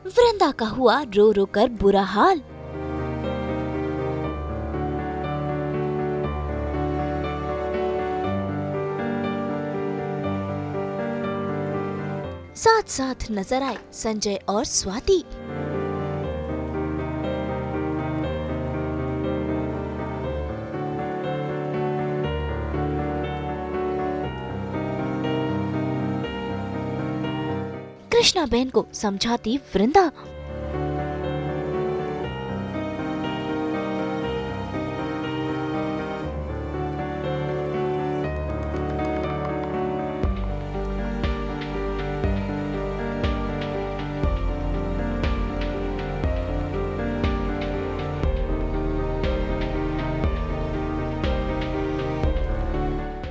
वृंदा का हुआ रो रो कर बुरा हाल। साथ साथ नजर आए संजय और स्वाति। कृष्णा बहन को समझाती वृंदा।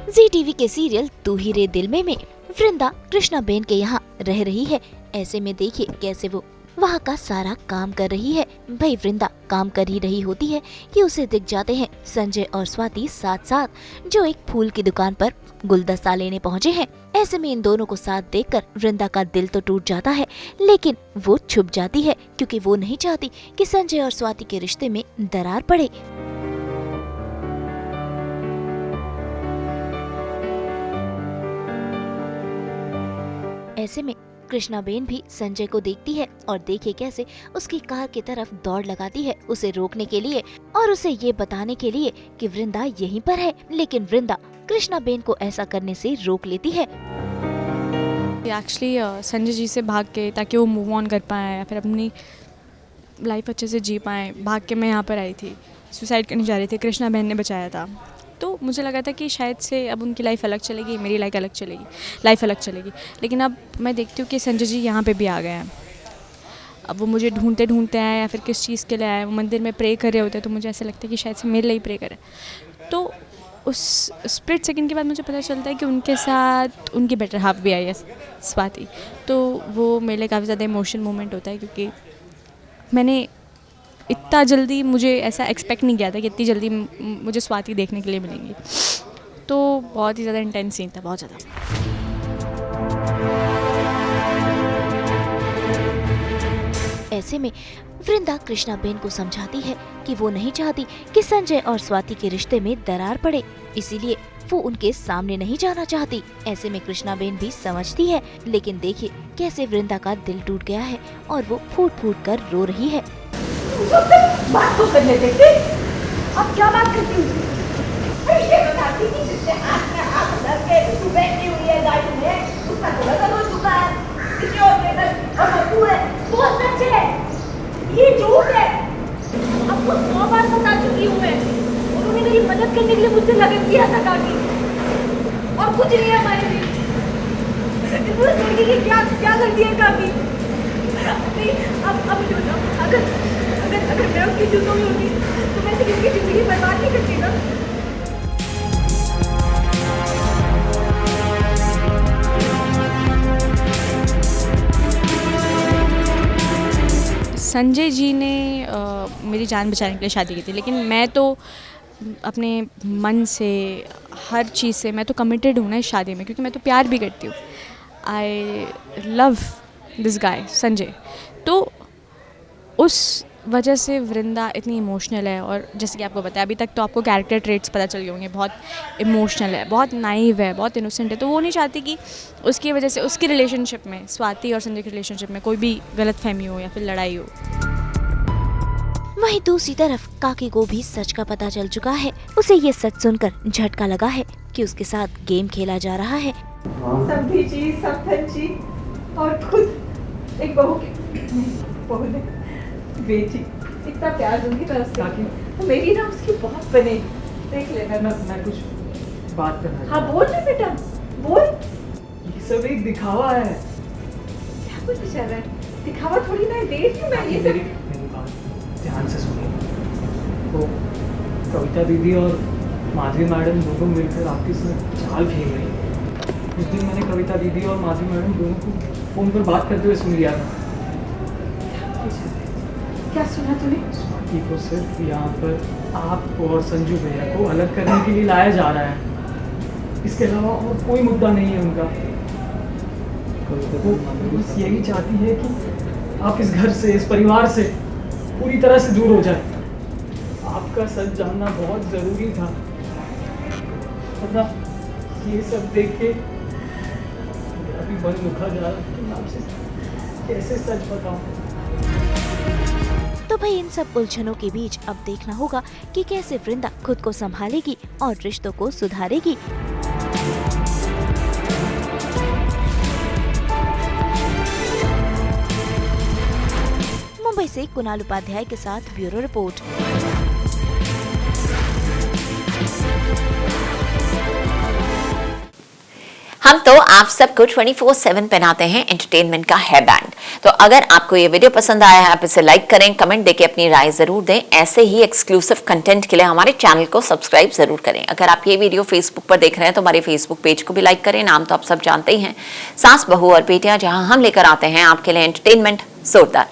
जी टीवी के सीरियल तू ही रे दिल में वृंदा कृष्णा बेन के यहाँ रह रही है। ऐसे में देखिए कैसे वो वहाँ का सारा काम कर रही है। भाई वृंदा काम कर ही रही होती है कि उसे दिख जाते हैं संजय और स्वाति साथ साथ, जो एक फूल की दुकान पर गुलदस्ता लेने पहुँचे हैं। ऐसे में इन दोनों को साथ देखकर वृंदा का दिल तो टूट जाता है, लेकिन वो छुप जाती है क्योंकि वो नहीं चाहती कि संजय और स्वाति के रिश्ते में दरार पड़े। ऐसे में कृष्णा बेन भी संजय को देखती है और देखिए कैसे उसकी कार की तरफ दौड़ लगाती है उसे रोकने के लिए और उसे ये बताने के लिए कि वृंदा यहीं पर है। लेकिन वृंदा कृष्णा बेन को ऐसा करने से रोक लेती है। एक्चुअली संजय जी से भाग के, ताकि वो मूव ऑन कर पाए या फिर अपनी लाइफ अच्छे से जी पाएँ, भाग के मैं यहाँ पर आई थी। सुसाइड करने जा रही थी, कृष्णा बहन ने बचाया था। तो मुझे लगा था कि शायद से अब उनकी लाइफ अलग चलेगी, मेरी लाइफ अलग चलेगी। लेकिन अब मैं देखती हूँ कि संजय जी यहाँ पे भी आ गए हैं। अब वो मुझे ढूंढते ढूंढते आए या फिर किस चीज़ के लिए आए, वो मंदिर में प्रे कर रहे होते, तो मुझे ऐसा लगता है कि शायद से मेरे लिए ही प्रे करें। तो उस स्प्लिट सेकंड के बाद मुझे पता चलता है कि उनके साथ उनकी बेटर हाफ भी आई है, स्वाति। तो वो मेरे लिए काफ़ी ज़्यादा इमोशनल मोमेंट होता है, क्योंकि मैंने इतना जल्दी, मुझे ऐसा एक्सपेक्ट नहीं किया था कि इतनी जल्दी मुझे स्वाति देखने के लिए मिलेंगी। तो बहुत ही ज़्यादा इंटेंस सीन था, बहुत ज़्यादा। ऐसे में वृंदा कृष्णा बेन को समझाती है कि वो नहीं चाहती कि संजय और स्वाति के रिश्ते में दरार पड़े, इसीलिए वो उनके सामने नहीं जाना चाहती। ऐसे में कृष्णा बेन भी समझती है, लेकिन देखिए कैसे वृंदा का दिल टूट गया है और वो फूट फूट कर रो रही है। बात तो करने देते। अब क्या बात करती हूँ? ये बताती थी जिससे हाथ में हाथ धर के तू बैठी हुई है गाड़ी में, उसका तो लगन हो चुका है किसी और के साथ, और वो तू है, वो सच है, ये झूठ है। अब वो 100 बार बता चुकी हूँ मैं, उन्होंने मेरी मदद करने के लिए मुझसे लगन किया था काकी, और कुछ नहीं है हमारे बीच। इस लड़की की क्या कर दिया काकी? नहीं, अब जो ना, अगर मैं उसकी जूतों में होती तो मैं किसी की जिंदगी बर्बाद नहीं करती ना। संजय जी ने मेरी जान बचाने के लिए शादी की थी, लेकिन मैं तो अपने मन से, हर चीज़ से मैं तो कमिटेड हूँ ना इस शादी में, क्योंकि मैं तो प्यार भी करती हूँ। I love this guy Sanjay. तो उस वजह से वृंदा इतनी इमोशनल है, और जैसे कि आपको बताया, अभी तक तो आपको कैरेक्टर ट्रेट्स पता चल गए होंगे। बहुत इमोशनल है, बहुत नाइव है, बहुत इनोसेंट है। तो वो नहीं चाहती कि उसकी वजह से उसकी रिलेशनशिप में, स्वाति और संजय की रिलेशनशिप में कोई भी गलतफहमी हो या फिर लड़ाई हो। वहीं दूसरी तरफ काकी को भी सच का पता चल चुका है। उसे ये सच सुनकर झटका लगा है कि उसके साथ गेम खेला जा रहा है। सब भीजी, सब थची, और खुद एक बहू ने बेटी इतना प्यार दूंगी मैं उससे, तो मेरी ना उसकी बहुत बने। देख लेना। मैं कुछ बात करना। हाँ बोल ना बेटा, बोल। ये सब एक दिखावा है। क्या कुछ चल रहा है? दिखावा थोड़ी ना है, देख रही हूँ मैं ये मेरी सब। बात ध्यान से सुनिए। तो कविता दीदी और माधवी मैडम दोनों मिलकर आपके साथ चाल खेल रही। उस दिन मैंने कविता दीदी और माधवी मैडम दोनों को फ़ोन पर बात करते हुए सुन लिया था। क्या सुना तूने? स्वाति को सिर्फ यहाँ पर आप और संजू भैया को अलग करने के लिए लाया जा रहा है। इसके अलावा और कोई मुद्दा नहीं है उनका। वो बस यही चाहती है कि आप इस घर से, इस परिवार से पूरी तरह से दूर हो जाए। आपका सच जानना बहुत ज़रूरी था, वरना ये सब देख के मेरा भी मन दुखा जा रहा है कि मैं आपसे कैसे सच बताऊं। तो भाई इन सब उलझनों के बीच अब देखना होगा कि कैसे वृंदा खुद को संभालेगी और रिश्तों को सुधारेगी। मुंबई से कुणाल उपाध्याय के साथ ब्यूरो रिपोर्ट। हम तो आप सबको 24/7 पहनाते हैं एंटरटेनमेंट का हेयर बैंड। तो अगर आपको ये वीडियो पसंद आया है, आप इसे लाइक करें, कमेंट देके अपनी राय जरूर दें। ऐसे ही एक्सक्लूसिव कंटेंट के लिए हमारे चैनल को सब्सक्राइब जरूर करें। अगर आप ये वीडियो फेसबुक पर देख रहे हैं तो हमारे फेसबुक पेज को भी लाइक करें। नाम तो आप सब जानते ही हैं, सास बहू और बेटियां, जहां हम लेकर आते हैं आपके लिए एंटरटेनमेंट जोरदार।